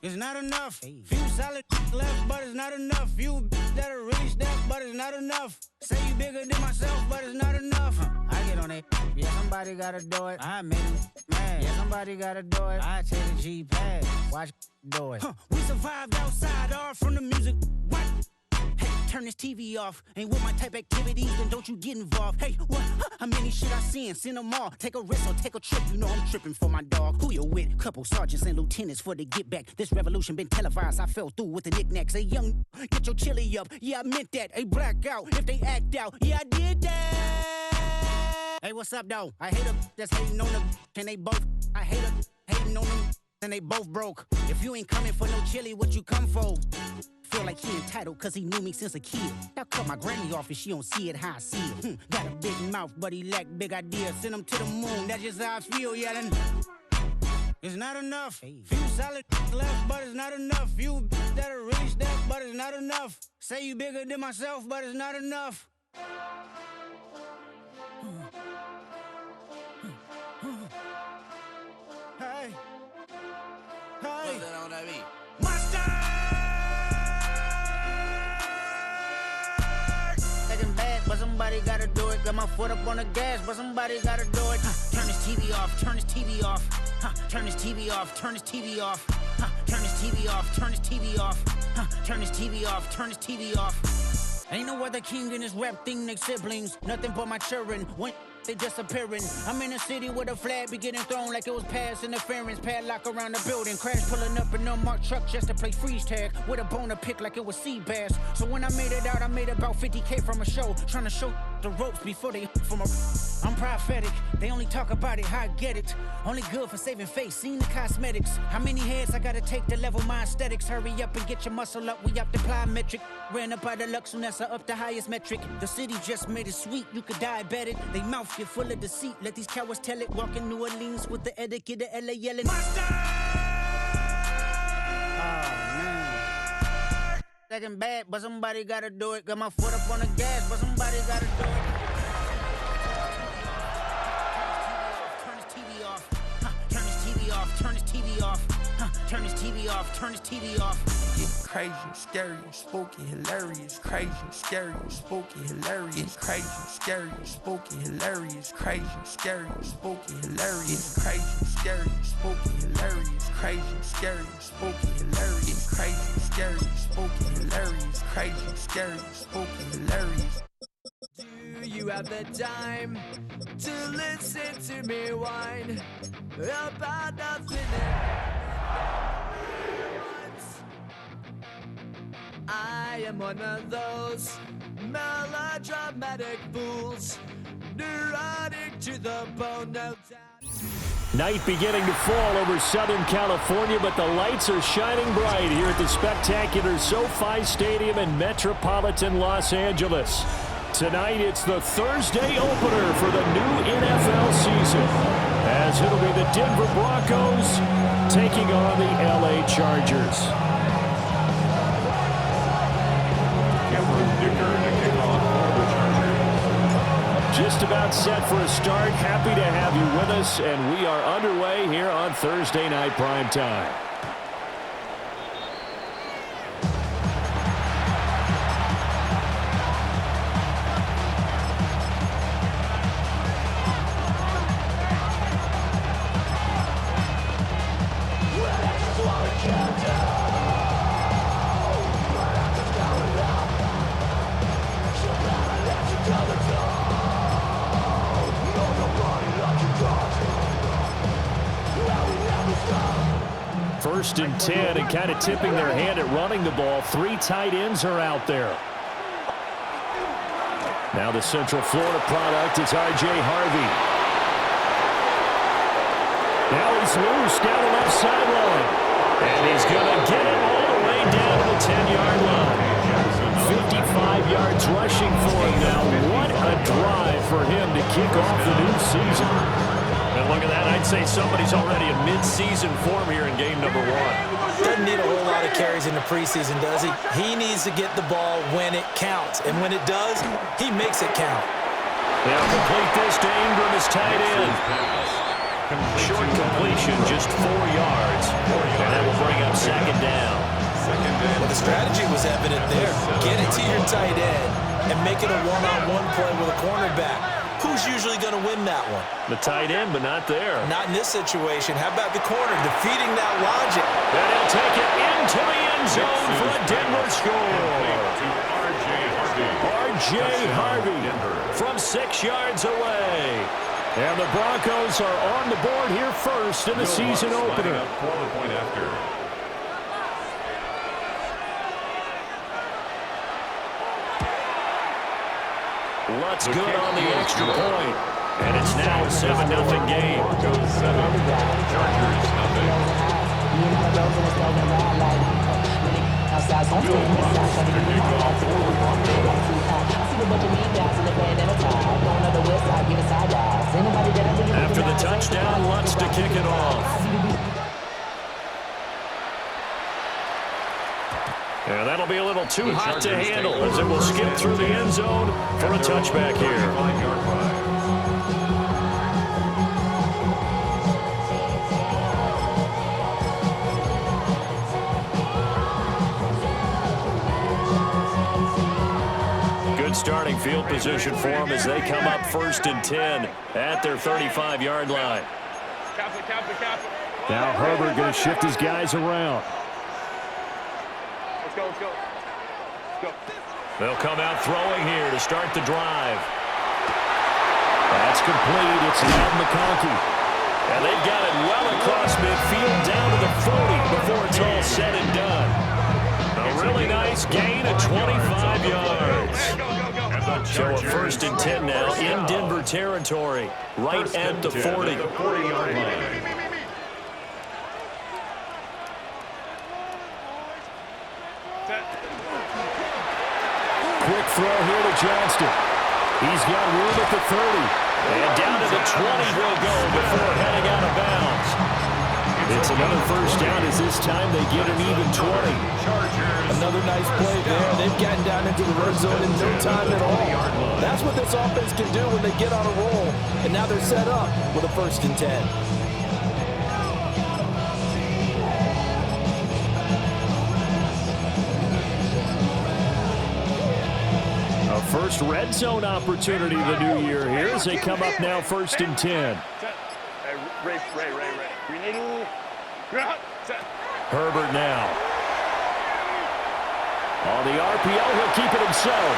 It's not enough. Few solid left, but it's not enough. Few that'll really step, but it's not enough. Say you bigger than myself, but it's not enough. I get on it. Yeah, somebody gotta do it. I made it. Man, yeah, somebody gotta do it. I take the G-pad. Watch do it. We survived outside, all from the music. What? Hey, turn this TV off. Ain't with my type activities, then don't you get involved. Hey, what? How many shit I seen? Seen them all. Take a risk or take a trip. You know I'm tripping for my dog. Who you with? Couple sergeants and lieutenants for the get back. This revolution been televised. I fell through with the knickknacks. Hey, young, get your chili up. Yeah, I meant that. Hey, black out if they act out. Yeah, I did that. Hey, what's up, though? I hate them that's hating on them. And they both. I hate them hating on them. And they both broke. If you ain't coming for no chili, what you come for? Feel like he entitled cause he knew me since a kid. I cut my granny off and she don't see it how I see it. Got a big mouth but he lack big ideas. Send him to the moon, that's just how I feel, yelling. It's not enough. Few solid left, but it's not enough. Few that'll really step, but it's not enough. Say you bigger than myself, but it's not enough. Hey. Hey. Monster! Taking bad, but somebody gotta do it. Got my foot up on the gas, but somebody gotta do it. Turn this TV off, turn this TV off. Turn this TV off, turn this TV off. Turn this TV off, turn this TV off. Turn this TV off, turn this TV off. Ain't no other king in this rap thing, they siblings. Nothing but my children. When they disappearing. I'm in a city where the flag be getting thrown like it was pass interference. Padlock around the building. Crash pulling up an unmarked truck just to play freeze tag. With a bone to pick like it was sea bass. So when I made it out, I made about 50K from a show. Trying to show the ropes before they from a... I'm prophetic. They only talk about it, how I get it. Only good for saving face, seen the cosmetics. How many heads I gotta take to level my aesthetics? Hurry up and get your muscle up, we up the plyometric. Ran up out of luck, soon as I up the highest metric. The city just made it sweet, you could diabetic. They mouth get full of deceit, let these cowards tell it. Walk in New Orleans with the etiquette of LA yelling Monster! Oh man. Second bad, but somebody gotta do it. Got my foot up on the gas, but somebody gotta do it. Turn this TV off, turn this TV off. Turn this TV off, turn this TV off. It's crazy, scary, spooky, hilarious. Crazy, scary, spooky, hilarious. Crazy, scary, spooky, hilarious. Crazy, scary, spooky, hilarious. Crazy, scary, spooky, hilarious. Crazy, scary, spooky, hilarious. Crazy, scary, spooky, hilarious. Crazy, scary, spooky, hilarious. Do you have the time to listen to me whine about nothing? I am one of those melodramatic fools, neurotic to the bone, no doubt. Night beginning to fall over Southern California, but the lights are shining bright here at the spectacular SoFi Stadium in metropolitan Los Angeles. Tonight, it's the Thursday opener for the new NFL season, as it'll be the Denver Broncos taking on the LA Chargers. Just about set for a start. Happy to have you with us, and we are underway here on Thursday Night Primetime. First and 10, and kind of tipping their hand at running the ball. 3 tight ends are out there. Now the Central Florida product, it's R.J. Harvey. Now he's loose down the left sideline. And he's going to get it all the way down to the 10-yard line. 55 yards rushing for him now. What a drive for him to kick off the new season. And look at that. I'd say somebody's already in mid-season form here in game number 1. Doesn't need a whole lot of carries in the preseason, does he? He needs to get the ball when it counts. And when it does, he makes it count. They'll complete this to Ingram as tight end. Short completion, just 4 yards. And that will bring up second down. Well, the strategy was evident there. Get it to your tight end and make it a one-on-one play with a cornerback. Who's usually going to win that one? The tight end, but not there. Not in this situation. How about the corner defeating that logic? And he'll take it into the end zone for a Denver score. R.J. Harvey from 6 yards away. And the Broncos are on the board here first in the season opener. Lutt's good on the extra point. And it's now a 7-0 game. Broncos 7, Chargers nothing. After the touchdown, Lutz to kick it off. And that'll be a little too hot to handle as it will skip through the end zone for a touchback here. Good starting field position for them as they come up 1st and 10 at their 35-yard line. Now Herbert going to shift his guys around. Let's go. They'll come out throwing here to start the drive. That's complete. It's Loud McConkey. And they've got it well across midfield down to the 40 before it's all said and done. A really nice gain of 25 yards. So a 1st and 10 now in Denver territory, right at the 40. 40-yard line. Quick throw here to Johnston. He's got room at the 30. And down to the 20 he'll go before heading out of bounds. It's another 1st down as this time they get an even 20. Another nice play there. They've gotten down into the red zone in no time at all. That's what this offense can do when they get on a roll. And now they're set up with a 1st and 10. First red zone opportunity of the new year here as they come up now 1st and 10. Ray. Herbert now. On the RPO, he'll keep it himself.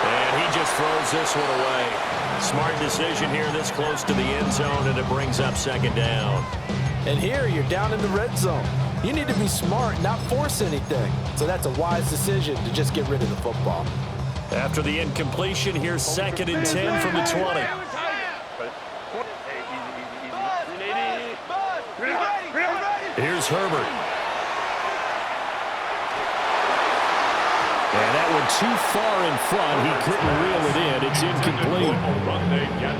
And he just throws this one away. Smart decision here this close to the end zone, and it brings up 2nd down. And here you're down in the red zone. You need to be smart, not force anything. So that's a wise decision to just get rid of the football. After the incompletion, here's 2nd and 10 from the 20. Here's Herbert. And that one too far in front. He couldn't reel it in. It's incomplete.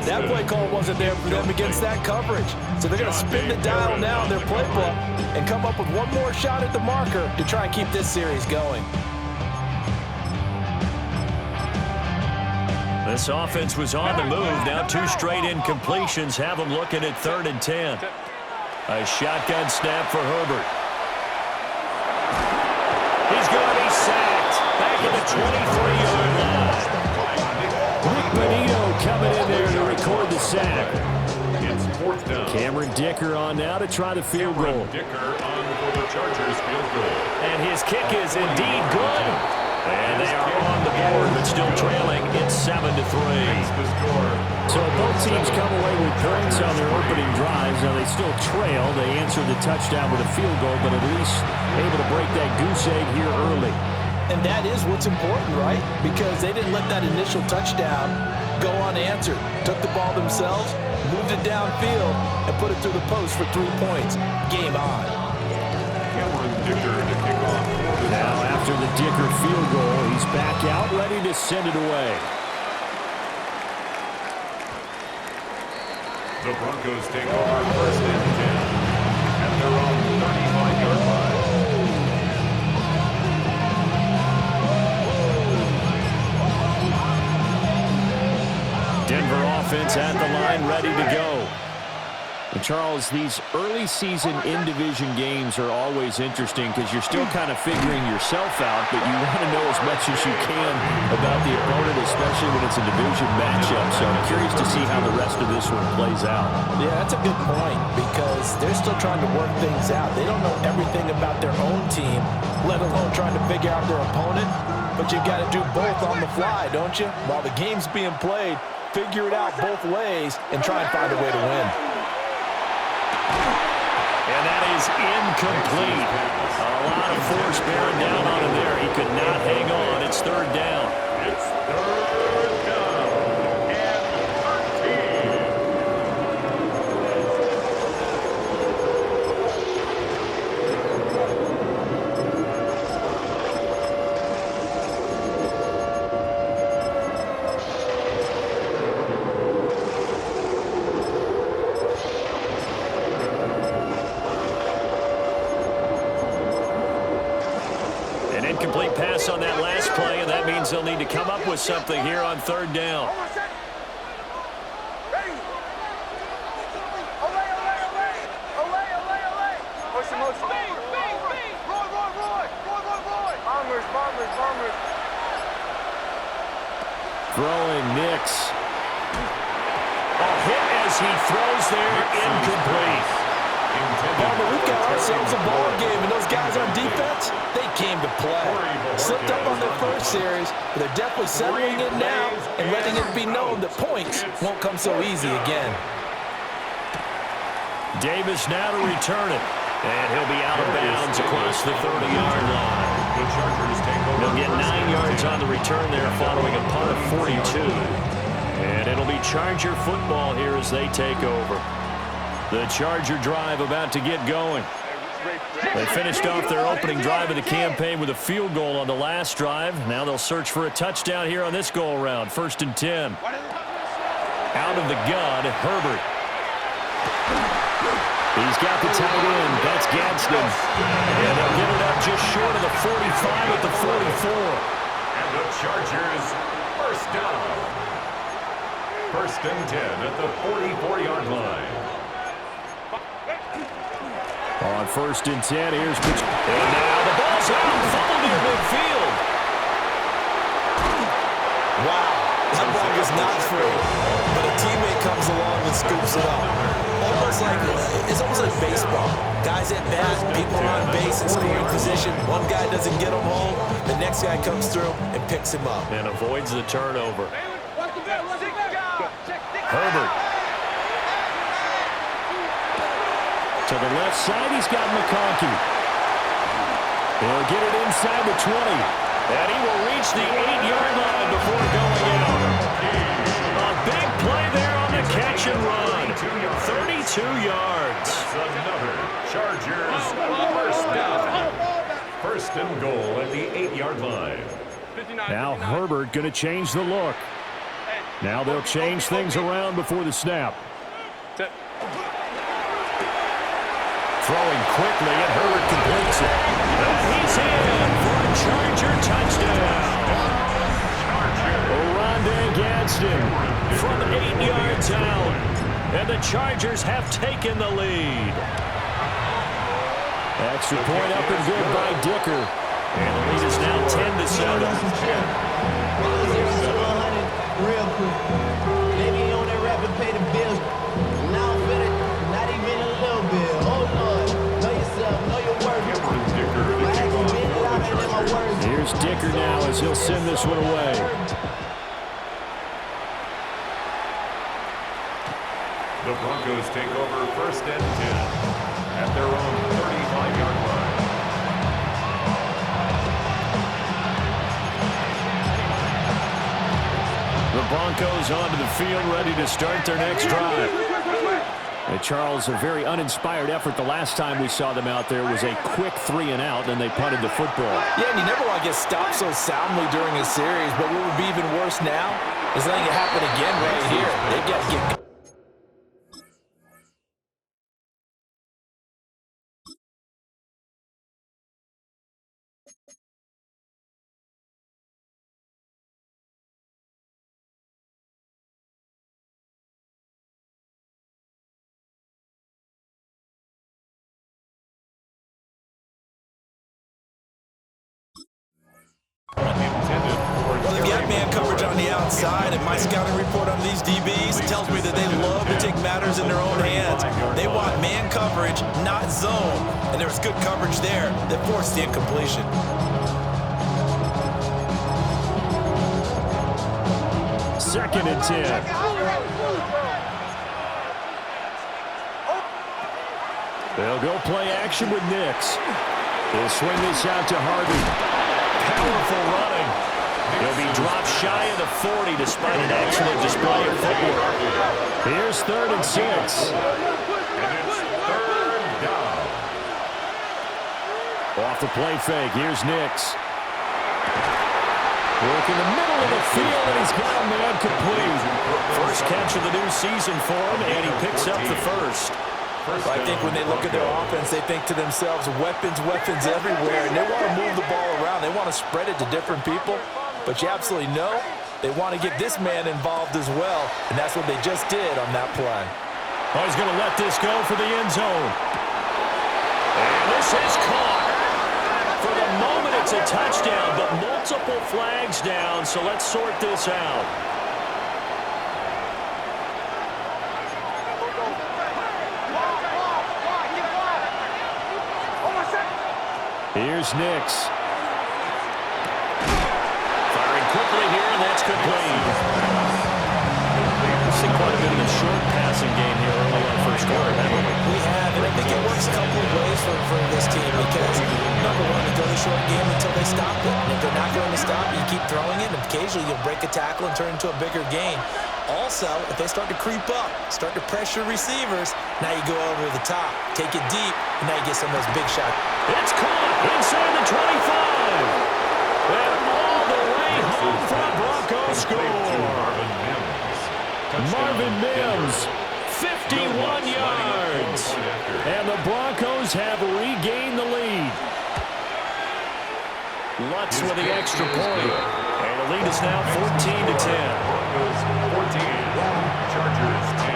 That play call wasn't there for them against that coverage. So they're going to spin the dial now in their playbook and come up with one more shot at the marker to try and keep this series going. This offense was on the move. Now 2 straight incompletions have them looking at 3rd and 10. A shotgun snap for Herbert. He's good. He's sacked. Back at the 23-yard line. Rick Benito coming in there to record the sack. It's 4th down. Cameron Dicker on now to try the field goal. Dicker on for the Chargers field goal. And his kick is indeed good. And they are on the board, but still trailing. It's 7-3. So both teams come away with points on their opening drives. Now they still trail. They answer the touchdown with a field goal, but at least able to break that goose egg here early. And that is what's important, right? Because they didn't let that initial touchdown go unanswered. Took the ball themselves, moved it downfield, and put it through the post for 3 points. Game on. Cameron Dicker to kick off. Now after the Dicker field goal, he's back out, ready to send it away. The Broncos take over 1st and 10 at their own 35-yard line. Denver offense at the line, ready to go. And Charles, these early season in-division games are always interesting because you're still kind of figuring yourself out, but you want to know as much as you can about the opponent, especially when it's a division matchup. So I'm curious to see how the rest of this one plays out. Yeah, that's a good point because they're still trying to work things out. They don't know everything about their own team, let alone trying to figure out their opponent. But you got to do both on the fly, don't you? While the game's being played, figure it out both ways and try and find a way to win. And that is incomplete. A lot of force bearing down on him there. He could not hang on. It's third down. It's third down and 13. Incomplete pass on that last play, and that means they'll need to come up with something here on third down. Throwing Nix. A hit as he throws there, incomplete. Barbara, we've got ourselves a ball game, and those guys on defense, they came to play. Slipped up on their first series, but they're definitely settling it now and letting it be known that points won't come so easy again. Davis now to return it, and he'll be out of bounds across the 30-yard line. They'll get 9 yards on the return there following a punt of 42. And it'll be Charger football here as they take over. The Charger drive about to get going. They finished off their opening drive of the campaign with a field goal on the last drive. Now they'll search for a touchdown here on this go-around. 1st and 10. Out of the gun, Herbert. He's got the tight end. That's Gadsden. And they'll get it up just short of the 45 at the 44. And the Chargers first down. 1st and 10 at the 44-yard line. On 1st and 10, here's Mitch. And now the ball's out. Fumbled near midfield. Wow, that ball was not free, but a teammate comes along and scoops it up. It's almost like baseball. Guys at bat, people are on base in scoring position. One guy doesn't get him home, the next guy comes through and picks him up. And avoids the turnover. Herbert. To the left side, he's got McConkey. He'll get it inside the 20. And he will reach the 8-yard line before going out. A big play there on the catch and run. 32 yards. Another Chargers first down. 1st and goal at the 8-yard line. Now Herbert going to change the look. Now they'll change things around before the snap. Throwing quickly, and Herbert completes it. And he's in for a Charger touchdown. Oronde Gadsden from 8 yards out. And the Chargers have taken the lead. Extra point up and good by Dicker. And the lead is now 10-7. Real quick. Maybe on that rap and pay the bills. Now I'm finished. Not even a little bit. Oh, Lord. Know yourself. Know your worth. Here's Dicker now as he'll send this one away. The Broncos take over 1st and 10 at their own 35-yard line. The Broncos onto the field, ready to start their next drive. Charles, a very uninspired effort. The last time we saw them out there was a quick 3-and-out, and they punted the football. Yeah, and you never want to get stopped so soundly during a series, but what would be even worse now is letting it happen again right here. They got to get Well, they've got man coverage on the outside, and my scouting report on these DBs tells me that they love to take matters in their own hands. They want man coverage, not zone, and there was good coverage there that forced the incompletion. Second and 10. They'll go play action with Nix. They'll swing this out to Harvey. Powerful running. He'll be dropped shy of the 40 despite an excellent display of footwork. Here's 3rd and 6. And it's 3rd down. Off the play fake, here's Nix. Work in the middle of the field, and he's got a man complete. First catch of the new season for him, and he picks up the first. I think when they look at their offense, they think to themselves, weapons, weapons everywhere, and they want to move the ball around. They want to spread it to different people, but you absolutely know they want to get this man involved as well, and that's what they just did on that play. Oh, he's going to let this go for the end zone. And this is caught. For the moment, it's a touchdown, but multiple flags down, so let's sort this out. Here's Nix. Firing quickly here, and that's complete. We've seen quite a bit of a short passing game here early in the first quarter, haven't we? We have, and I think it works a couple of ways for this team because, number one, you throw the short game until they stop it. And if they're not going to stop it, you keep throwing it, and occasionally you'll break a tackle and turn it into a bigger gain. Also, if they start to creep up, start to pressure receivers, now you go over the top, take it deep, and now you get some of those big shots. It's caught inside the 25. And all the way home for the Broncos score. Marvin Mims, 51 yards. And the Broncos have regained the lead. Lutz with the extra point. And the lead is now 14-10. Broncos 14, Chargers 10.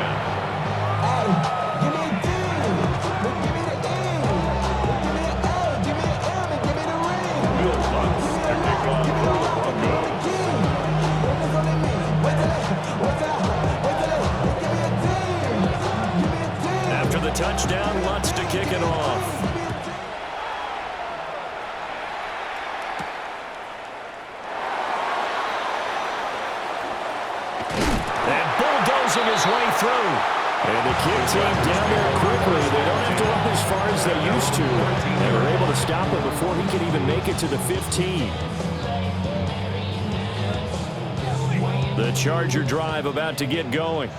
Will Lutz to kick off for the Broncos. After the touchdown, Lutz to kick it off. His way through. And the kick team down there quickly. They don't have to run as far as they used to. They were able to stop him before he could even make it to the 15. The Charger drive about to get going.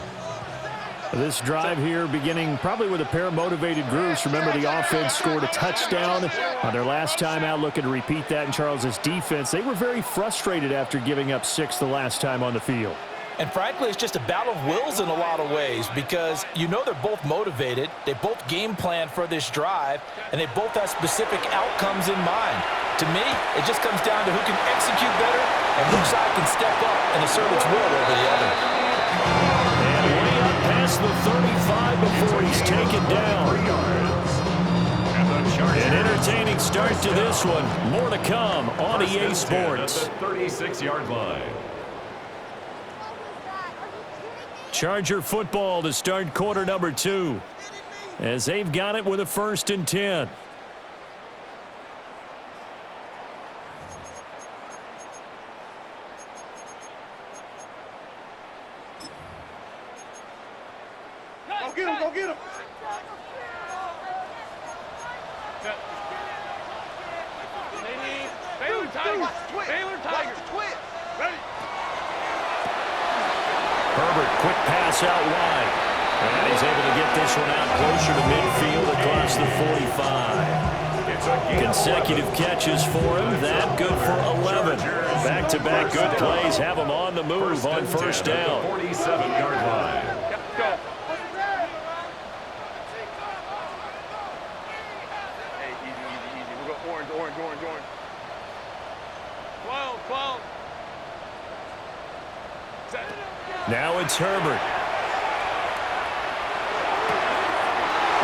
This drive here beginning probably with a pair of motivated groups. Remember, the offense scored a touchdown on their last time out, looking to repeat that in Charles' defense. They were very frustrated after giving up 6 the last time on the field. And frankly, it's just a battle of wills in a lot of ways because you know they're both motivated, they both game plan for this drive, and they both have specific outcomes in mind. To me, it just comes down to who can execute better and which side can step up and assert its will over the other. And way up past the 35 before he's taken down. An entertaining start to this one. More to come on EA Sports. At the 36-yard line. Charger football to start quarter number 2 as they've got it with a 1st and 10. Go get him, go get him. Baylor Tigers. Baylor Tigers. Ready. Herbert, quick pass out wide. And he's able to get this one out closer to midfield across the 45. Consecutive catches for him. That good for 11. Back-to-back good plays have him on the move on first down. 47-yard line. Go. Hey, easy. We'll go orange. 12. Now it's Herbert.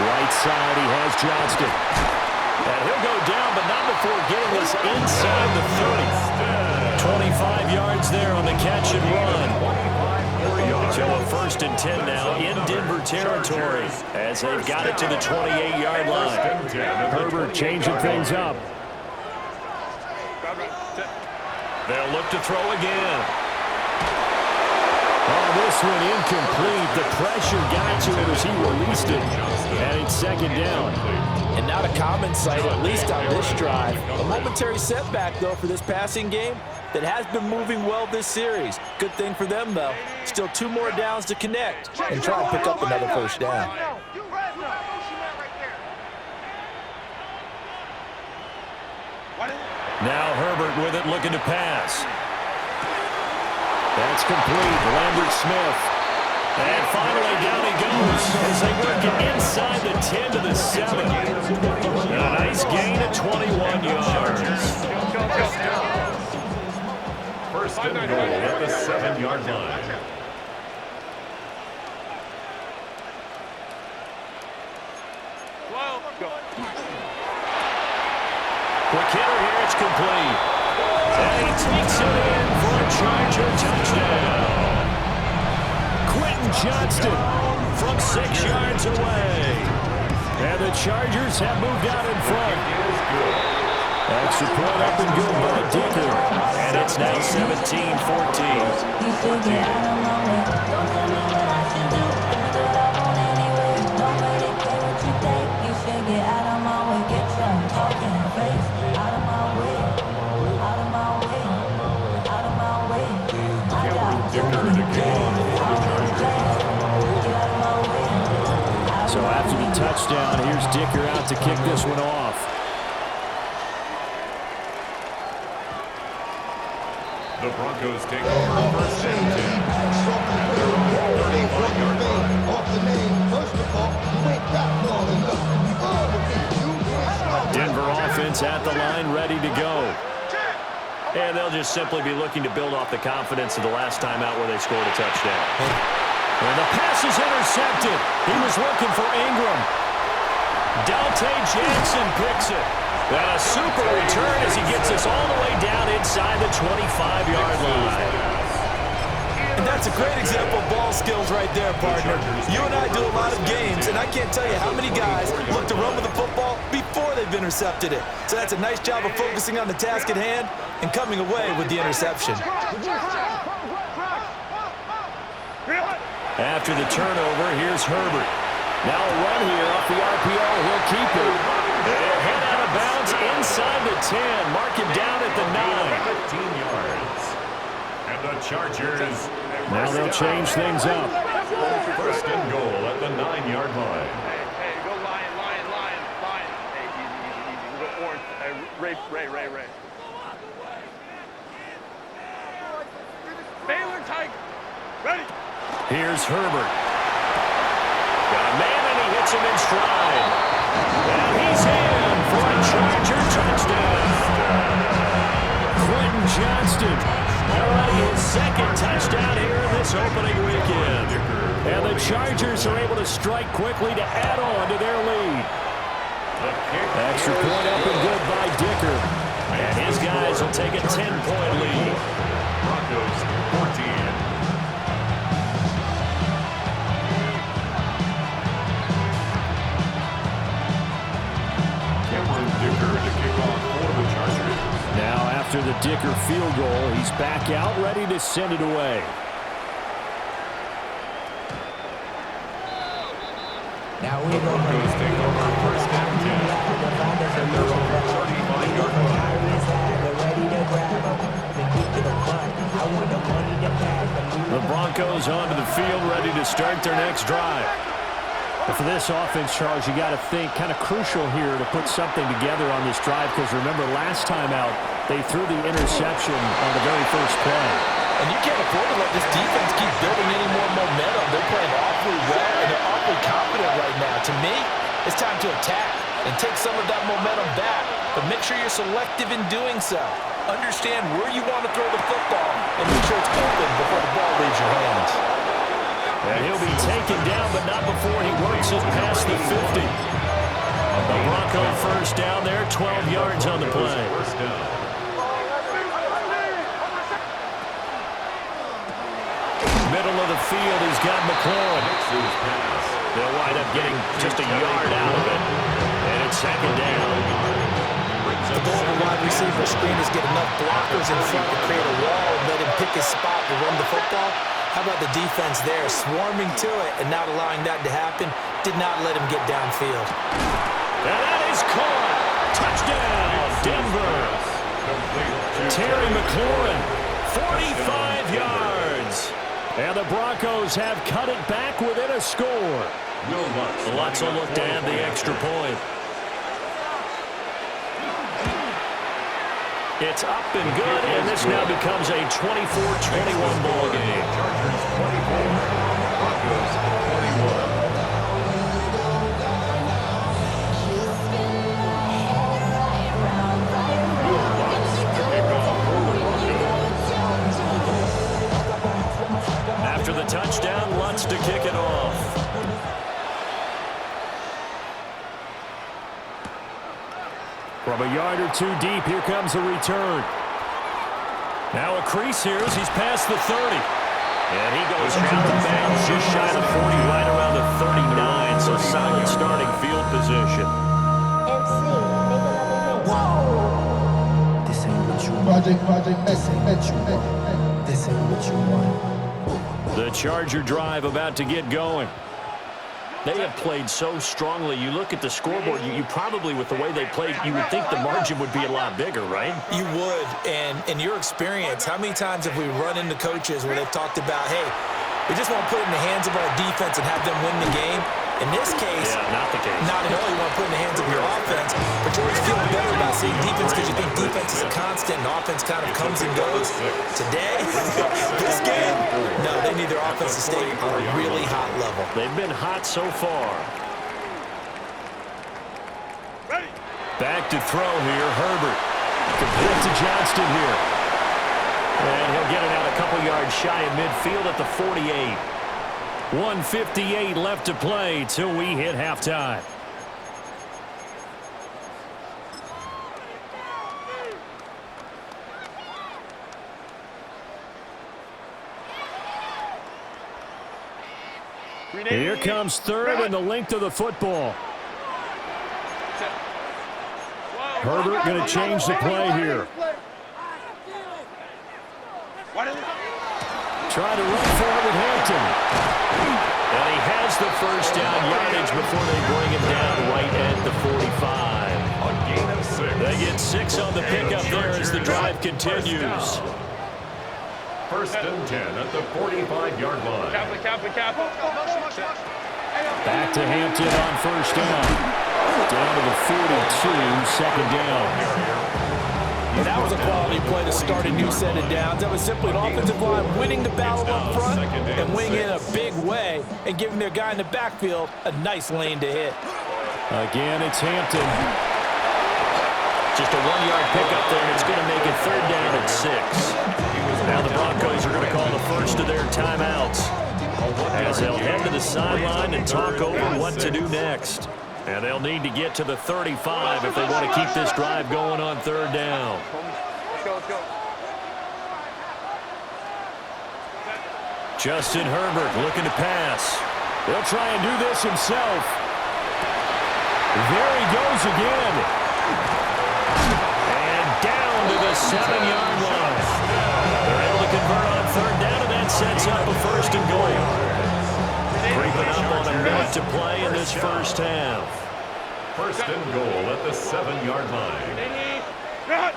Right side, he has Johnston. And he'll go down, but not before getting this inside the 30. 25 yards there on the catch and run. So a 1st and 10 now in Denver territory as they've got it to the 28-yard line. Herbert changing things up. They'll look to throw again. Oh, this one incomplete. The pressure got to it as he released it. And it's 2nd down. And not a common sight, at least on this drive. A momentary setback, though, for this passing game that has been moving well this series. Good thing for them, though. Still 2 more downs to connect and try and pick up another 1st down. Now Herbert with it, looking to pass. That's complete. Lambert Smith. And finally down he goes as they work it inside the 10 to the 7. A nice gain of 21 yards. 1st and goal at the 7-yard line. Quick hitter here, it's complete. And he takes it in for a Charger touchdown. Quentin Johnston from 6 yards away. And the Chargers have moved out in front. Extra point up and good by Dicker. And it's now 17-14. So after the touchdown, here's Dicker out to kick this one off. The Broncos take over 1st and 10. They're on the 35-yard line. Denver offense at the line, ready to go. And they'll just simply be looking to build off the confidence of the last time out where they scored a touchdown. And the pass is intercepted. He was looking for Ingram. Dante Jackson picks it. And a super return as he gets us all the way down inside the 25-yard line. And that's a great example of ball skills right there, partner. You and I do a lot of games, and I can't tell you how many guys look to run with the football before they've intercepted it. So that's a nice job of focusing on the task at hand and coming away with the interception. After the turnover, here's Herbert. Now a run here off the RPO. He'll keep it. They'll head out of bounds inside the 10. Mark him down at the 9. 15 yards. And the Chargers. Now they'll change things up. 1st and goal at the 9-yard line. Hey, go Lion. Hey, easy. Go orange. Hey, Ray. Baylor Tiger. Ready. Here's Herbert. Got a man and he hits him in stride. And he's in for a Charger touchdown. Quentin Johnston. Already his 2nd touchdown here in this opening weekend. And the Chargers are able to strike quickly to add on to their lead. Extra point up and good by Dicker. And his guys will take a 10-point lead. Broncos 14. Now after the Dicker field goal, he's back out, ready to send it away. Now we Broncos take over 1st and 10. And they're on the 35-yard line. The Broncos onto the field, ready to start their next drive. But for this offense, Charles, you got to think kind of crucial here to put something together on this drive, because remember last time out they threw the interception on the very first play. And you can't afford to let this defense keep building any more momentum. They're playing awfully well, and they're awfully confident right now. To me, it's time to attack and take some of that momentum back, but make sure you're selective in doing so. Understand where you want to throw the football and make sure it's open before the ball leaves your hands. And he'll be taken down, but not before he works it past the 50. The Bronco first down there, 12 yards on the play. field. He's got McLaurin. They'll wind up getting just a yard out of it. And it's second down. The goal of a wide receiver screen is get enough blockers in front to create a wall and let him pick his spot to run the football. How about the defense there, swarming to it and not allowing that to happen? Did not let him get downfield. And that is caught. Touchdown, Denver. Terry McLaurin, 45 yards. And the Broncos have cut it back within a score. Lutz will look to add the extra point. It's up and good, and this now becomes a 24-21 ball game. Chargers 24, Broncos 21. After the touchdown, Lutz to kick it off. From a yard or two deep, here comes a return. Now a crease here as he's past the 30. And he goes out of bounds just shy of the 40, right around the 39. So solid starting field position. This ain't what you want. This ain't what you want. This ain't what you want. The Charger drive about to get going. They have played so strongly. You look at the scoreboard, you probably, with the way they played, you would think the margin would be a lot bigger, right? You would, and in your experience, how many times have we run into coaches where they've talked about, hey, we just want to put it in the hands of our defense and have them win the game? In this case, not the case. Not at all. You want to put it in the hands of your offense, but you're always feeling better about seeing defense because you think defense is a constant and offense kind of comes and goes. Today, this game, no, they need their offense to stay on a really hot level. They've been hot so far. Back to throw here, Herbert. Complete to Johnston here. And he'll get it out a couple yards shy of midfield at the 48. 1:58 left to play till we hit halftime. Here comes third and the length of the football. Herbert going to change the play here. Try to run for it with Hampton. And he has the first down yardage before they bring him down right at the 45. A gain of 6. They get 6 on the pickup there as the drive continues. First and 10 at the 45-yard line. Back to Hampton on first down. Down to the 42, second down. And that was a quality play to start a new set of downs. That was simply an offensive line winning the battle up front and winning in a big way and giving their guy in the backfield a nice lane to hit. Again, it's Hampton. Just a 1-yard pickup there, and it's going to make it third down at 6. Now the Broncos are going to call the first of their timeouts as they'll head to the sideline and talk over what to do next. And they'll need to get to the 35 if they want to keep this drive going on third down. Let's go. Justin Herbert looking to pass. He'll try and do this himself. There he goes again. And down to the 7-yard line. They're able to convert on third down, and that sets up a first and goal. Creeping up on a minute to play in this first half. First and goal at the 7-yard line. Ram.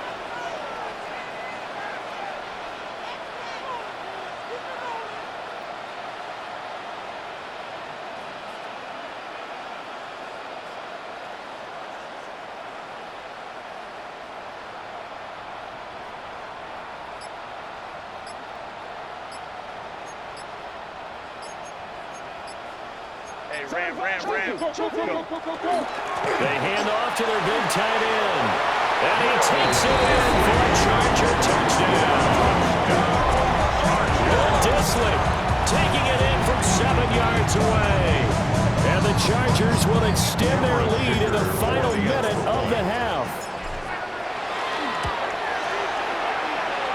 They hand off to their big tight end. And he takes it in for a Charger touchdown. Will Dissly taking it in from 7 yards away. And the Chargers will extend their lead in the final minute of the half.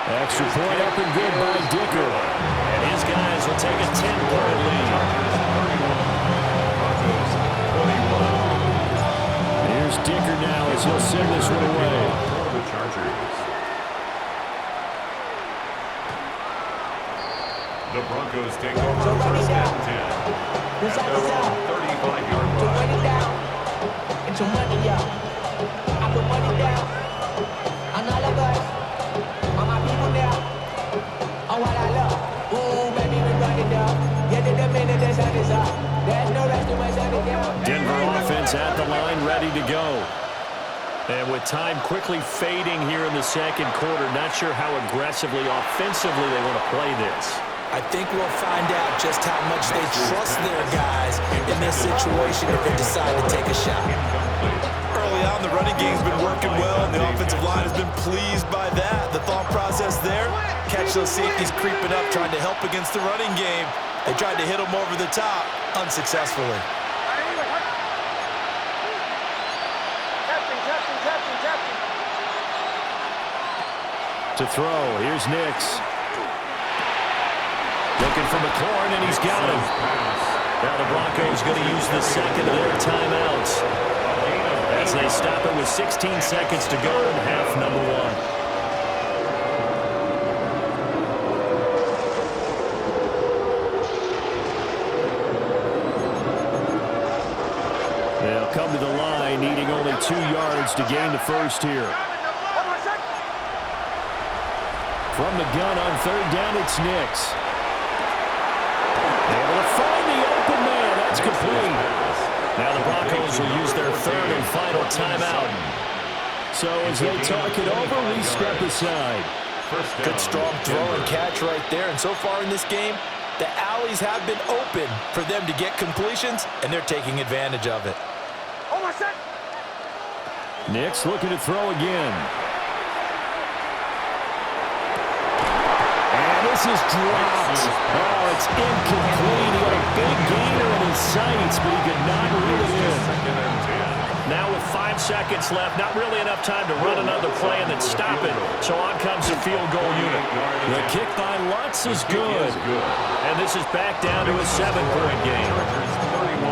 Extra point up and good by Dicker. And His guys will take a 10-point lead. Here's Dicker now as he'll send this one away. The Chargers. The Broncos take over first and 10. At their own 35-yard line. Money down. Get your money up. I put money down. I'm not a good. All my people there. Oh, what I love. Ooh, baby, we run it down. Get to the minute the sun is up. There's no rest to my sun is down. Denver offense at the line, ready to go. And with time quickly fading here in the second quarter, not sure how aggressively, offensively they want to play this. I think we'll find out just how much they trust their guys in this situation if they decide to take a shot. Early on, the running game's been working well, and the offensive line has been pleased by that. The thought process there, catch those safeties creeping up, trying to help against the running game. They tried to hit them over the top, unsuccessfully. To throw, here's Nix. Looking for McLaurin, and he's got him. Now the Broncos going to use the second of their timeouts as they stop it with 16 seconds to go in half number one. They'll come to the line, needing only 2 yards to gain the first here. From the gun on third down, it's Nix. Able to find the open man. That's complete. Now the Broncos will use their third and final timeout. So as they talk it over, we step aside. Good strong throw and catch right there. And so far in this game, the alleys have been open for them to get completions, and they're taking advantage of it. Nix looking to throw again. This is dropped. Oh, it's incomplete. He had a big gainer in his sights, but he could not reel it in. Now with 5 seconds left, not really enough time to run another play and then stop it. So on comes the field goal unit. The kick by Lutz is good. And this is back down to a 7-point game.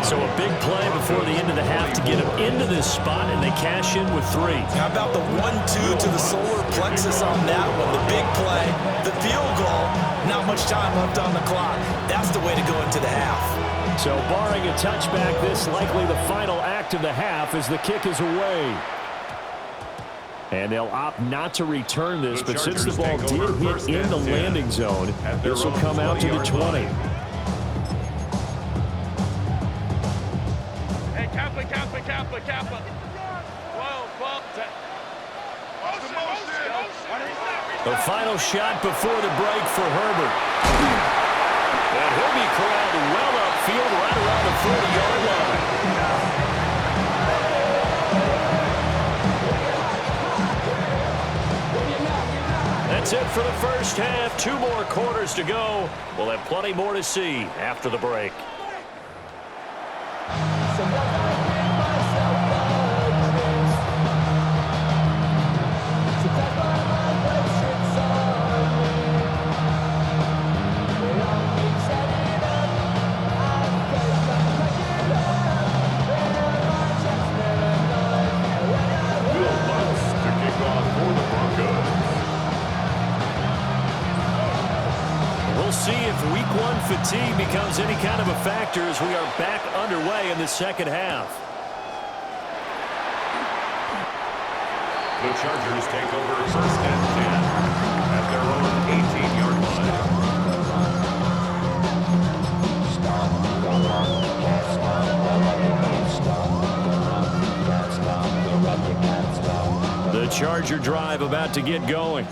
So a big play before the end of the half to get him into this spot, and they cash in with 3. How about the 1-2 to the solar plexus on that one? The big play, the field goal, not much time left on the clock. That's the way to go into the half. So barring a touchback, this likely the final act of the half as the kick is away. And they'll opt not to return this, but since the ball did hit in the landing zone, this will come out to the 20. The final shot before the break for Herbert. And he'll be corralled well upfield right around the 40-yard line. That's it for the first half. 2 more quarters to go. We'll have plenty more to see after the break. See if week 1 fatigue becomes any kind of a factor as we are back underway in the second half. The Chargers take over first and 10 at their own 18-yard line. The Charger drive about to get going.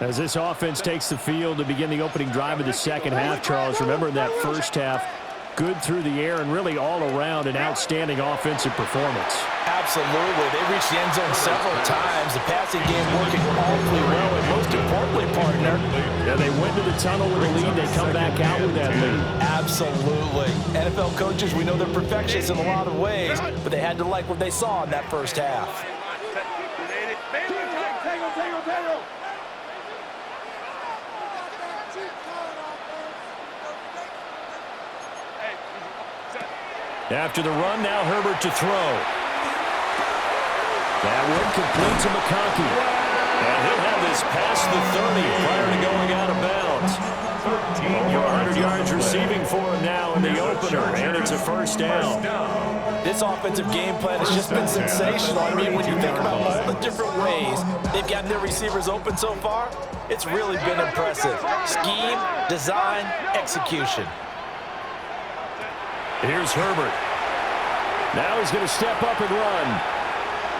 As this offense takes the field to begin the opening drive of the second half, Charles, remember in that first half, good through the air and really all around an outstanding offensive performance. Absolutely. They reached the end zone several times. The passing game working awfully well, and most importantly, partner. Yeah, they went to the tunnel with a lead. They come back out with that lead. Absolutely. NFL coaches, we know they're perfectionists in a lot of ways, but they had to like what they saw in that first half. After the run, now Herbert to throw. That one complete to McConkey. And he'll have this past the 30 prior to going out of bounds. Over 100 yards receiving for him now in the opener, and it's a first down. This offensive game plan has just been sensational. I mean, when you think about all the different ways they've got their receivers open so far, it's really been impressive. Scheme, design, execution. Here's Herbert. Now he's going to step up and run.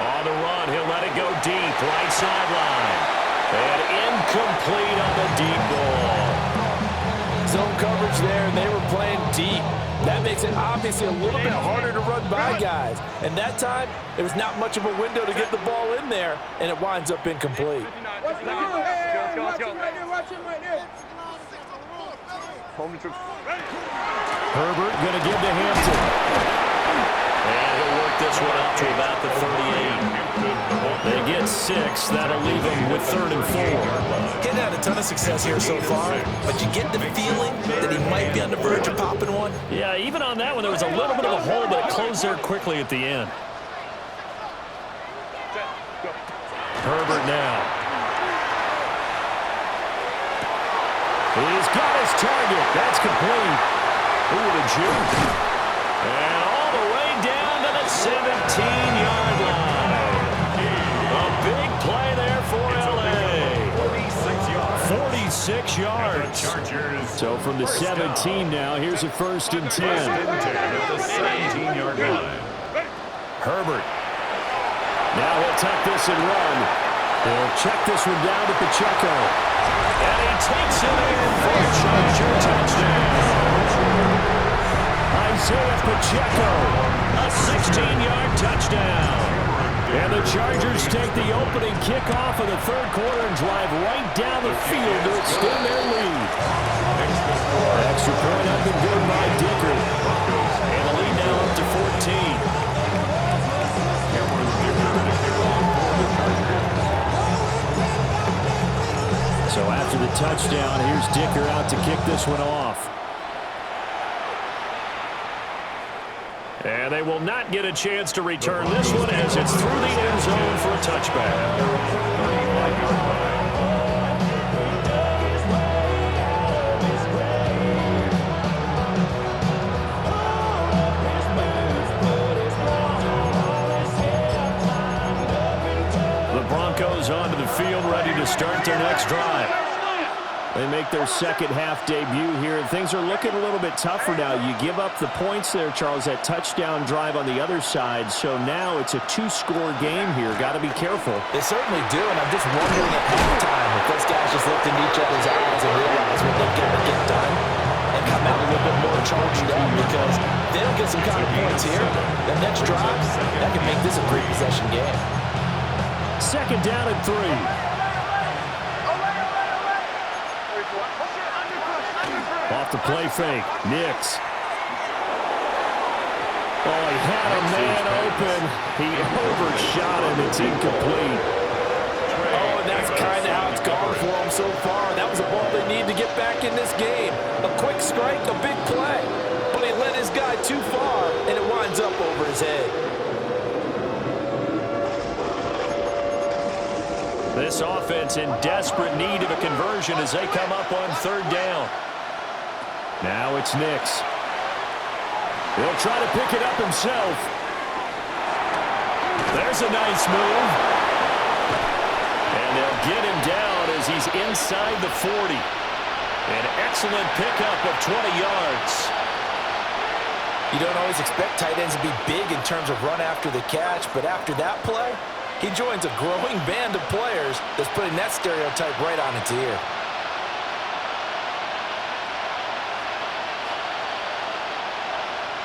On the run, he'll let it go deep, right sideline. And incomplete on the deep ball. Zone coverage there, and they were playing deep. That makes it obviously a little bit harder to run by guys. And that time, there was not much of a window to get the ball in there, and it winds up incomplete. Let's go. Herbert going to give to Hampton. And he'll work this one up to about the 38. They get 6. That'll leave them with 3rd and 4. He's had a ton of success here so far, but you get the feeling that he might be on the verge of popping one. Yeah, even on that one, there was a little bit of a hole, but it closed there quickly at the end. Herbert now. He's got his target. That's complete. Ooh, the juke. And all the way down to the 17-yard line. A big play there for L.A. 46 yards. So from the 17 now, here's a 1st and 10. At the 17-yard line. Herbert. Now he'll tuck this and run. He'll check this one down to Pacheco. And he takes it in for a Charger touchdown. Isaiah Pacheco, a 16-yard touchdown. And the Chargers take the opening kickoff of the 3rd quarter and drive right down the field to extend their lead. Extra point up and good by Dicker. And the lead now up to 14. So after the touchdown, here's Dicker out to kick this one off. And they will not get a chance to return this one as it's through the end zone for a touchback. The Broncos onto the field, ready to start their next drive. They make their second half debut here, and things are looking a little bit tougher now. You give up the points there, Charles, that touchdown drive on the other side. So now it's a 2-score game here. Got to be careful. They certainly do, and I'm just wondering at halftime if those guys just looked into each other's eyes and realized what they've got to get done and come out a little bit more charged up, because they don't get some kind of points here. The next drive, that can make this a 3-possession game. 2nd down and 3. Off the play fake, Nix. Oh, he had a man open. He overshot him. It's incomplete. Oh, and that's kind of how it's gone for him so far. That was a ball they need to get back in this game. A quick strike, a big play. But he led his guy too far, and it winds up over his head. This offense in desperate need of a conversion as they come up on 3rd down. Now it's Nix. He'll try to pick it up himself. There's a nice move. And they'll get him down as he's inside the 40. An excellent pickup of 20 yards. You don't always expect tight ends to be big in terms of run after the catch, but after that play, he joins a growing band of players that's putting that stereotype right on its ear.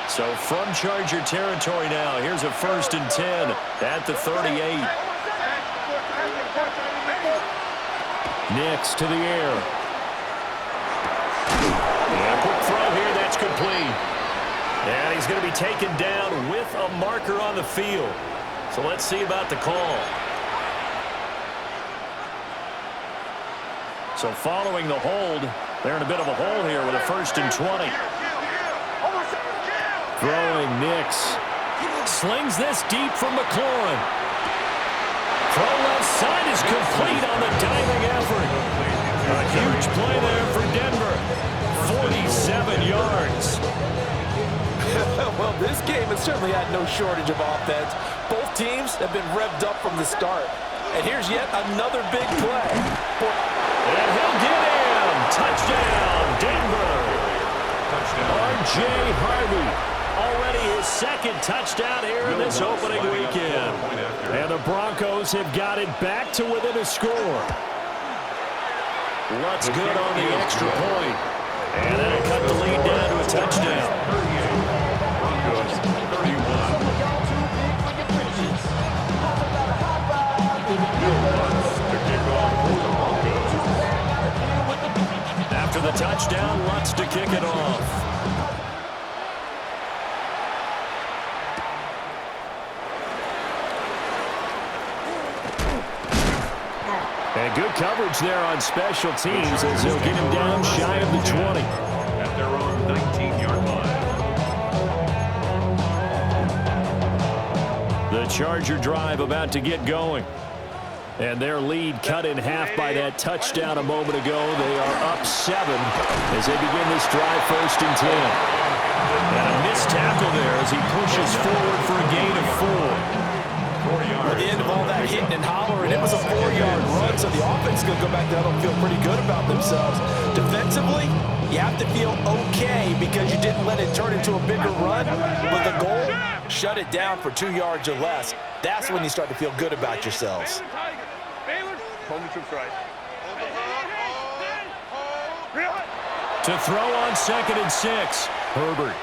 So from Charger territory now, here's a 1st and 10 at the 38. Nix to the air. And a quick throw here, that's complete. And he's going to be taken down with a marker on the field. So let's see about the call. So following the hold, they're in a bit of a hole here with a 1st and 20. Throwing Nix. Slings this deep from McLaurin. Throw left side is complete on the diving effort. A huge play there for Denver. 47 yards. Well, this game has certainly had no shortage of offense. Both teams have been revved up from the start. And here's yet another big play. And he'll get him. Touchdown, Denver. R.J. Harvey. Already his second touchdown here in this opening weekend. And the Broncos have got it back to within a score. Lutz good on the extra point. And that'll cut the lead down to a touchdown. Broncos 31. After the touchdown, Lutz to kick it off. And good coverage there on special teams as they'll get him down shy of the 20. At their own 19-yard line. The Charger drive about to get going. And their lead cut in half by that touchdown a moment ago. They are up 7 as they begin this drive 1st and 10. And a missed tackle there as he pushes forward for a gain of 4. At the end of all that hitting and hollering, it was a 4-yard run, so the offense is going to go back there and feel pretty good about themselves. Defensively, you have to feel okay because you didn't let it turn into a bigger run. But the goal, shut it down for 2 yards or less. That's when you start to feel good about yourselves. To throw on 2nd and 6, Herbert.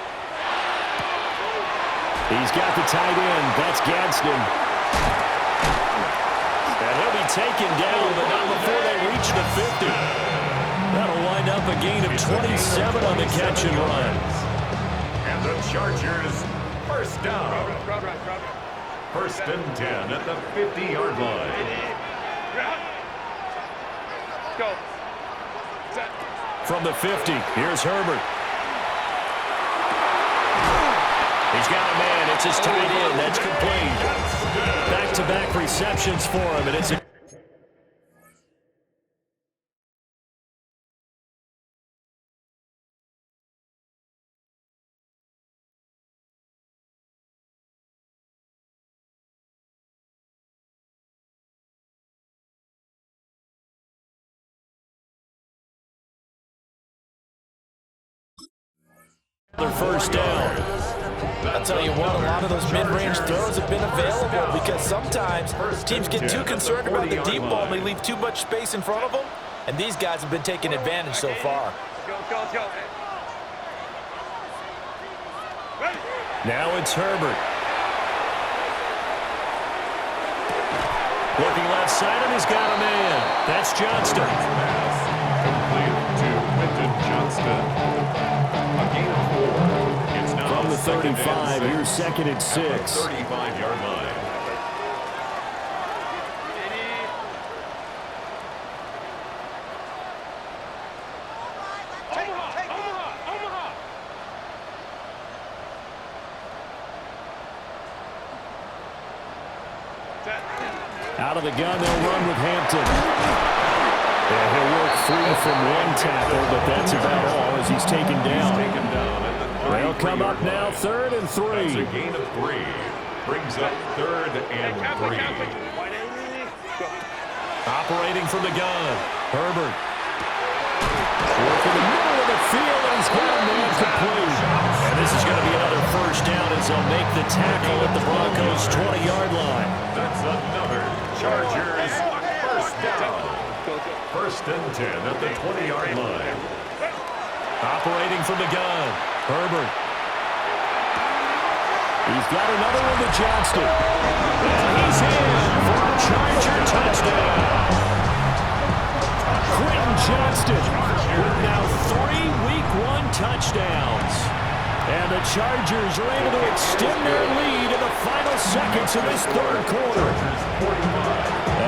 He's got the tight end. That's Gadsden. And he'll be taken down, but not before they reach the 50. That'll wind up a gain of 27 on the catch and run. And the Chargers, first down. 1st and 10 at the 50-yard line. Go. From the 50, here's Herbert. He's got a man. It's his tight end. That's complete. Back-to-back receptions for him, and it's a their first down. I'll tell you what, a lot of those mid-range throws have been available because sometimes teams get too concerned about the deep ball and they leave too much space in front of them, and these guys have been taking advantage so far. Now it's Herbert. Looking left side, and he's got a man. That's Johnston. Complete to Quentin Johnston. A gain of 4. It's now From the 35, here's 2nd and 6. 35-yard line. Out of the gun, they'll run with Hampton. And he'll work free from one tackle, but that's about all as he's taken down. They'll come up now 3rd and 3. That's a gain of 3. Brings up 3rd and 3. Operating from the gun, Herbert. Working the middle of the field, and he's got a man complete. And this is going to be another first down as they'll make the tackle at the Broncos' 20-yard line. That's another Chargers first down. 1st and 10 at the 20-yard line. Operating from the gun, Herbert. He's got another one to Johnston. And he's in for a Charger touchdown. Quentin Johnston with now 3 Week 1 touchdowns. And the Chargers are able to extend their lead in the final seconds of this 3rd quarter.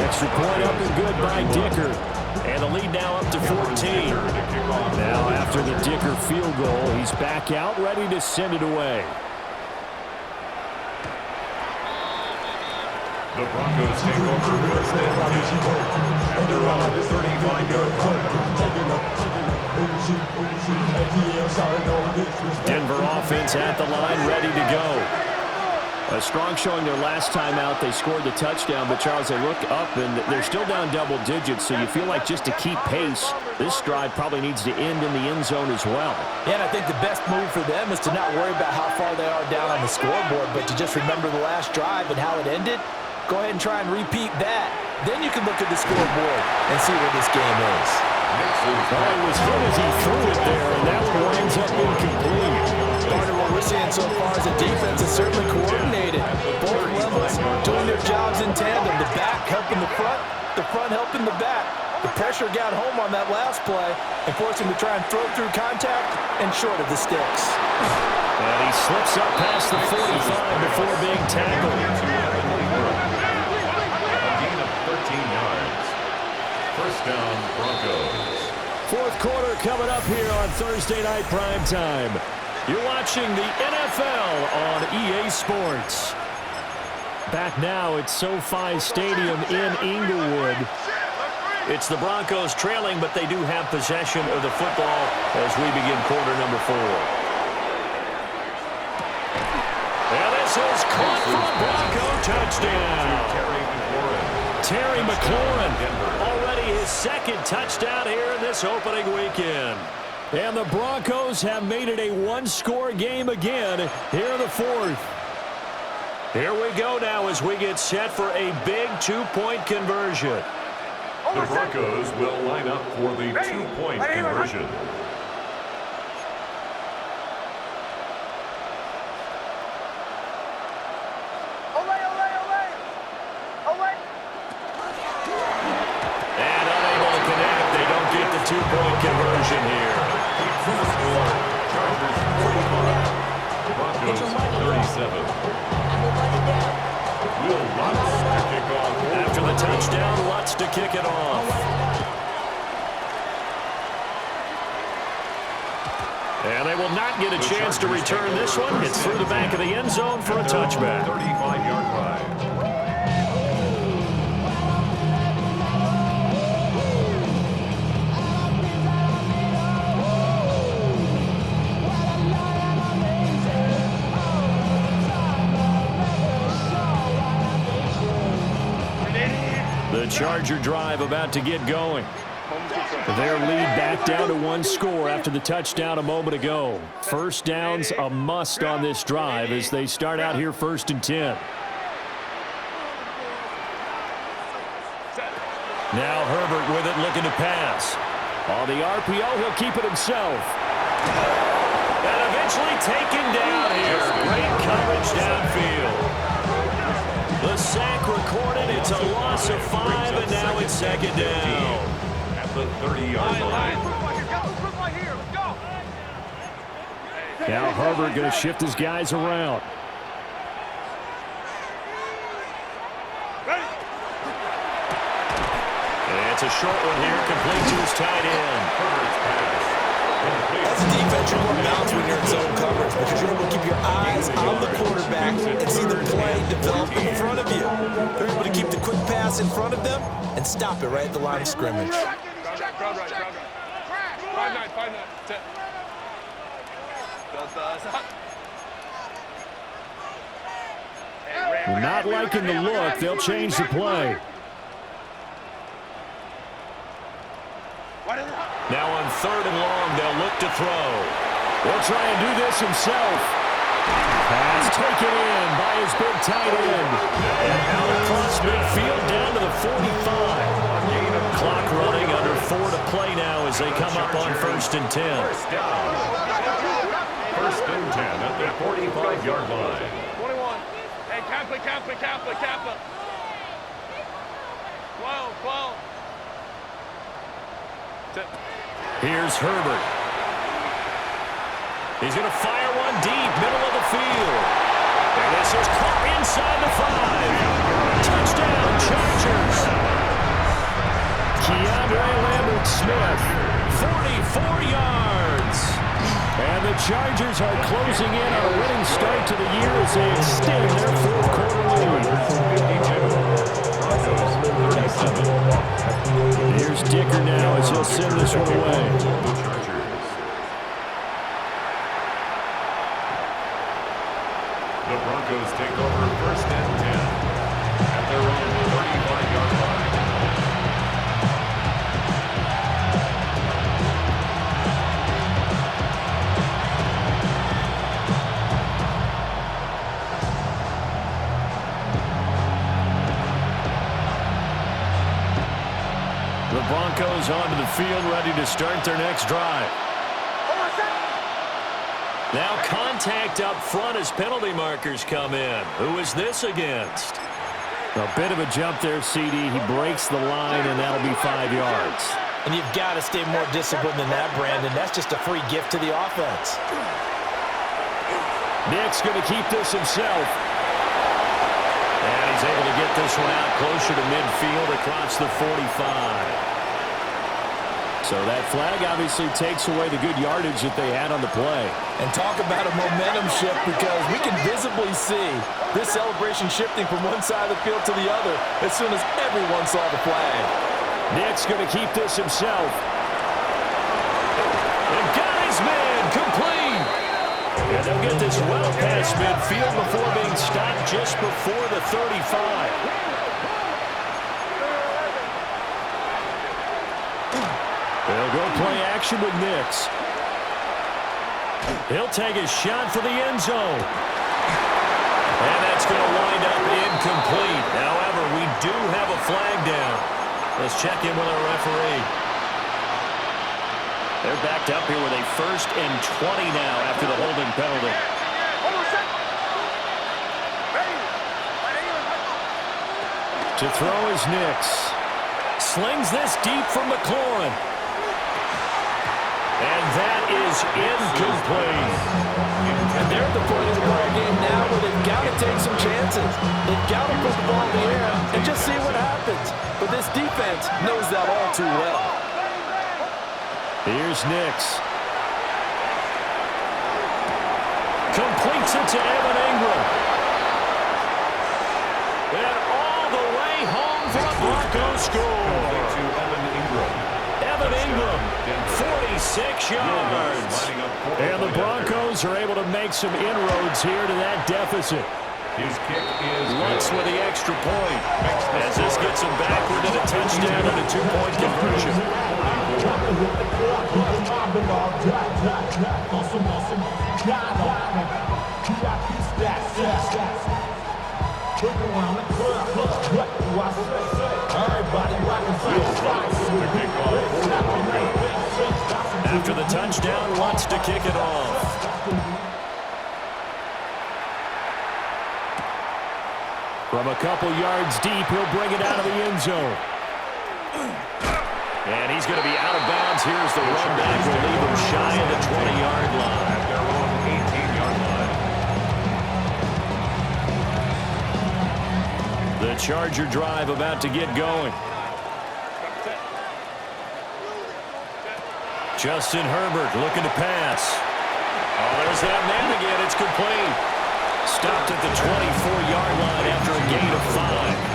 Extra point up and good by Dicker. And the lead now up to 14. Now after the Dicker field goal, he's back out ready to send it away. The Broncos take over first and 10 after a 35-yard run. Denver offense at the line, ready to go. A strong showing their last time out. They scored the touchdown, but Charles, they look up and they're still down double digits, so you feel like just to keep pace, this drive probably needs to end in the end zone as well. Yeah, and I think the best move for them is to not worry about how far they are down on the scoreboard, but to just remember the last drive and how it ended. Go ahead and try and repeat that. Then you can look at the scoreboard and see where this game is. Well, it was hit as he threw it there, and that one ends up incomplete. Part of what we're seeing so far is the defense is certainly coordinated. Both levels doing their jobs in tandem. The back helping the front helping the back. The pressure got home on that last play and forced him to try and throw through contact and short of the sticks. And he slips up past the 45 before being tackled. A gain of 13 yards. First down, Broncos. Fourth quarter coming up here on Thursday Night Primetime. You're watching the NFL on EA Sports. Back now at SoFi Stadium in Inglewood. It's the Broncos trailing, but they do have possession of the football as we begin quarter number 4. And this is caught for a Bronco touchdown. Terry McLaurin, already his second touchdown here in this opening weekend. And the Broncos have made it a one-score game again here in the fourth. Here we go now as we get set for a big two-point conversion. The Broncos will line up for the two-point conversion. And unable to connect. They don't get the two-point conversion here. Chargers 45. Broncos 37. Will Lutz to kick off. After the touchdown, Lutz to kick it off. And they will not get a chance to return this one. It's through the back of the end zone for a touchback. 35-yard drive. The Charger drive about to get going. Their lead back down to one score after the touchdown a moment ago. First down's a must on this drive as they start out here first and 10. Now Herbert with it, looking to pass. On the RPO, he'll keep it himself. And eventually taken down here. Great coverage downfield. The sack recorded. It's a loss of 5, and now it's second down. At the 30-yard line. Now Herbert going to shift his guys around. And it's a short one here, complete to his tight end. As a defense, you're more balanced when you're in zone coverage because you're able to keep your eyes on the quarterback and see the play develop in front of you. You're able to keep the quick pass in front of them and stop it right at the line of scrimmage. Not liking the look. They'll change the play. Now on third and long, they'll look to throw. They'll try and do this himself. Pass taken in by his big tight end. And out across midfield down to the 45. Clock running, under 4 to play now as they come up on first and 10. First and 10 at the 45-yard line. 21. Hey, Kappa. 12. Here's Herbert. He's going to fire one deep, middle of the field. And this is caught inside the 5. Touchdown, Chargers. Keandre Lambert-Smith, 44 yards. And the Chargers are closing in on a winning start to the year as they extend their fourth quarter lead. Here's Dicker now as he'll send this one away. The Broncos take over first and 10 at their own 35-yard line. The Broncos onto the field, ready to start their next drive. Now contact up front as penalty markers come in. Who is this against? A bit of a jump there, CD. He breaks the line, and that'll be 5 yards. And you've got to stay more disciplined than that, Brandon. That's just a free gift to the offense. Nick's going to keep this himself. And he's able to get this one out closer to midfield across the 45. So that flag obviously takes away the good yardage that they had on the play. And talk about a momentum shift, because we can visibly see this celebration shifting from one side of the field to the other as soon as everyone saw the flag. Nick's going to keep this himself. And got his man complete. And they'll get this well past midfield before being stopped just before the 35. They'll go play action with Nix. He'll take a shot for the end zone. And that's going to wind up incomplete. However, we do have a flag down. Let's check in with our referee. They're backed up here with a 1st and 20 now after the holding penalty. To throw is Nix. Slings this deep from McLaurin. And that is incomplete. And they're at the point of the ball game now where they've got to take some chances. They've got to put the ball in the air and just see what happens. But this defense knows that all too well. Here's Nix. Completes it to Evan Ingram. And all the way home for a Broncos score. Evan Ingram, 46 yards. And the Broncos are able to make some inroads here to that deficit. His kick is Lutz with the extra point. As this gets him backward to the touchdown and a 2-point conversion. After the touchdown, Lutz to kick it off. From a couple yards deep, he'll bring it out of the end zone. And he's going to be out of bounds. Here's the run back. Will leave him shy of the 20-yard line. at their own 18-yard line. The Charger drive about to get going. Justin Herbert looking to pass. Oh, there's that man again. It's complete. Stopped at the 24-yard line after a gain of 5.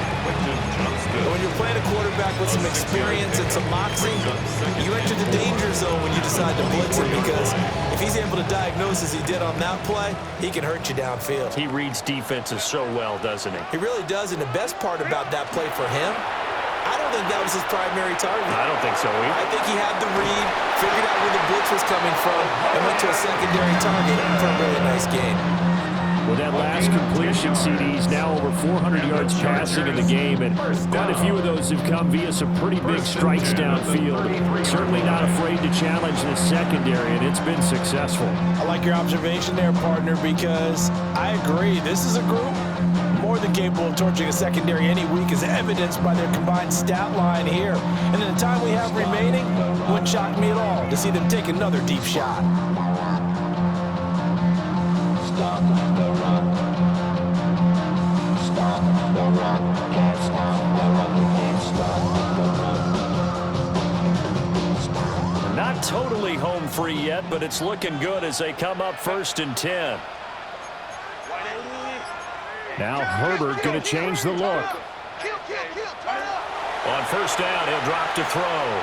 When you're playing a quarterback with some experience and some moxie, you enter the danger zone when you decide to blitz him, because if he's able to diagnose as he did on that play, he can hurt you downfield. He reads defenses so well, doesn't he? He really does, and the best part about that play for him, I don't think that was his primary target. I don't think so either. I think he had the read, figured out where the blitz was coming from, and went to a secondary target for a really nice game. With that last completion, CD's now over 400 yards passing in the game, and quite a few of those have come via some pretty big strikes downfield. Certainly not afraid to challenge the secondary, and it's been successful. I like your observation there, partner, because I agree. This is a group more than capable of torching a secondary any week, as evidenced by their combined stat line here. And in the time we have remaining, it wouldn't shock me at all to see them take another deep shot. Stop the run. Stop the run. Can't stop the run. Can't stop the run. Not totally home free yet, but it's looking good as they come up 1st and 10. Now Herbert going to change the look. On 1st down, he'll drop to throw.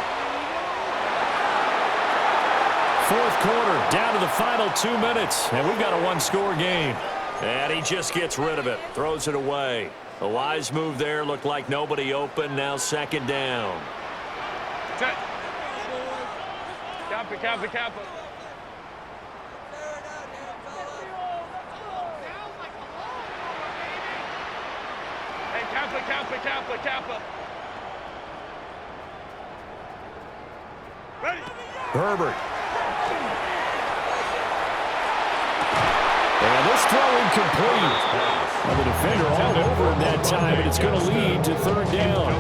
4th quarter, down to the final 2 minutes, and we've got a one-score game. And he just gets rid of it, throws it away. A wise move there, looked like nobody open, now 2nd down. Kappa. Hey, Kappa. Ready? Herbert. And this throw incomplete. Well, the defender all over him that time, and it's going to lead to 3rd down.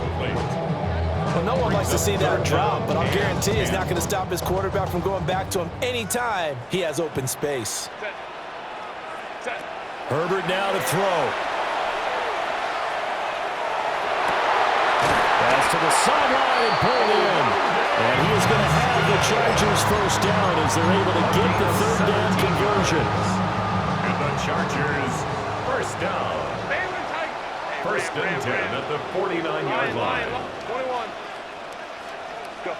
Well, no one likes to see that drop, but I'll guarantee he's not going to stop his quarterback from going back to him anytime he has open space. Herbert now to throw. Pass to the sideline and pulled in. And he is going to have the Chargers 1st down as they're able to get the 3rd down conversion. And the Chargers 1st down. 1st and 10 at the 49-yard line. 21. Go.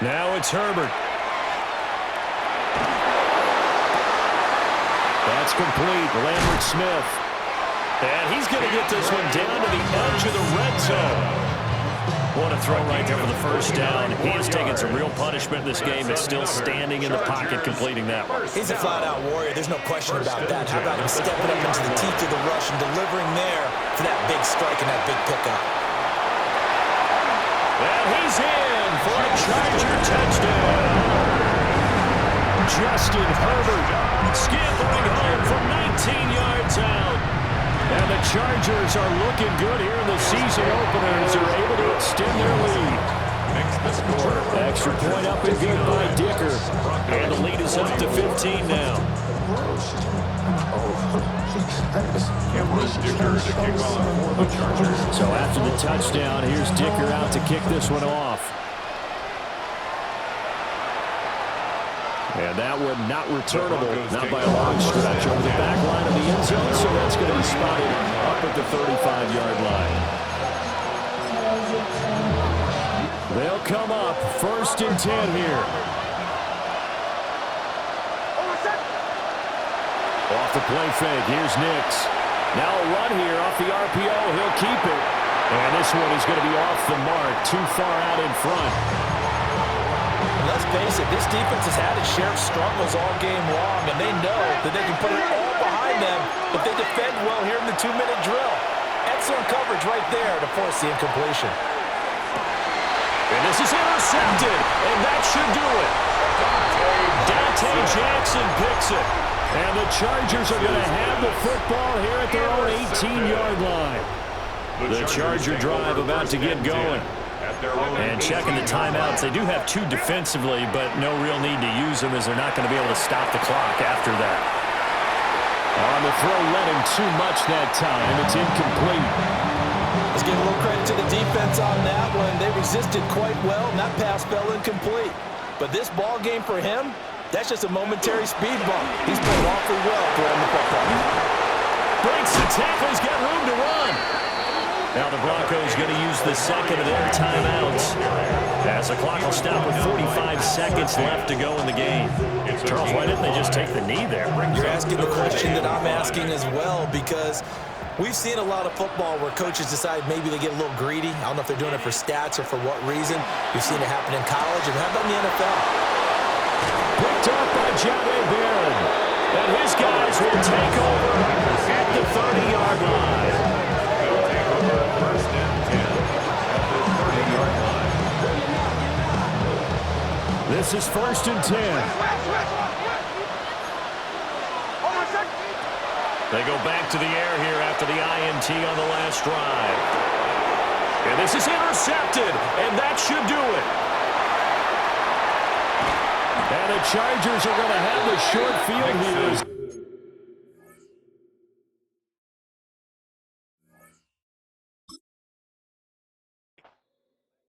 Now it's Herbert. That's complete. Lambert Smith. And he's going to get this one down to the edge of the red zone. What a throw right there for the 1st down. He has taken some real punishment in this game, but still standing in the pocket completing that one. He's a flat-out warrior. There's no question about that. How about him stepping up into the teeth of the rush and delivering there for that big strike and that big pickup. And he's in for a Charger touchdown. Justin Herbert scampering home from 19 yards out. And the Chargers are looking good here in the season openers. They're able to extend their lead. Extra point up and good by Dicker. And the lead is up to 15 now. So after the touchdown, here's Dicker out to kick this one off. And that one not returnable, not by a long stretch over the back line of the end zone, so that's going to be spotted up at the 35-yard line. They'll come up 1st and 10 here. Off the play fake, here's Nix. Now a run here off the RPO, he'll keep it. And this one is going to be off the mark, too far out in front. Let's face it, this defense has had its share of struggles all game long, and they know that they can put it all behind them if they defend well here in the 2-minute drill. Excellent coverage right there to force the incompletion. And this is intercepted, and that should do it. Dante Jackson picks it, and the Chargers are going to have the football here at their own 18-yard line. The Charger drive about to get going. And checking the timeouts, they do have 2 defensively, but no real need to use them as they're not going to be able to stop the clock after that. On the throw, led him too much that time. It's incomplete. Let's give a little credit to the defense on that one. They resisted quite well, and that pass fell incomplete. But this ball game for him, that's just a momentary speed bump. He's played awfully well throwing the football. Breaks the tackle. He's got room to run. Now the Broncos going to use the second of their timeouts as the clock will stop with 45 seconds left to go in the game. Charles, why didn't they just take the knee there? You're asking the question that I'm asking as well, because we've seen a lot of football where coaches decide maybe they get a little greedy. I don't know if they're doing it for stats or for what reason. We've seen it happen in college, and how about in the NFL? Picked up by Jahdae Barron. And his guys will take over at the 30-yard line. This is 1st and 10. They go back to the air here after the INT on the last drive. And this is intercepted, and that should do it. And the Chargers are going to have the short field here.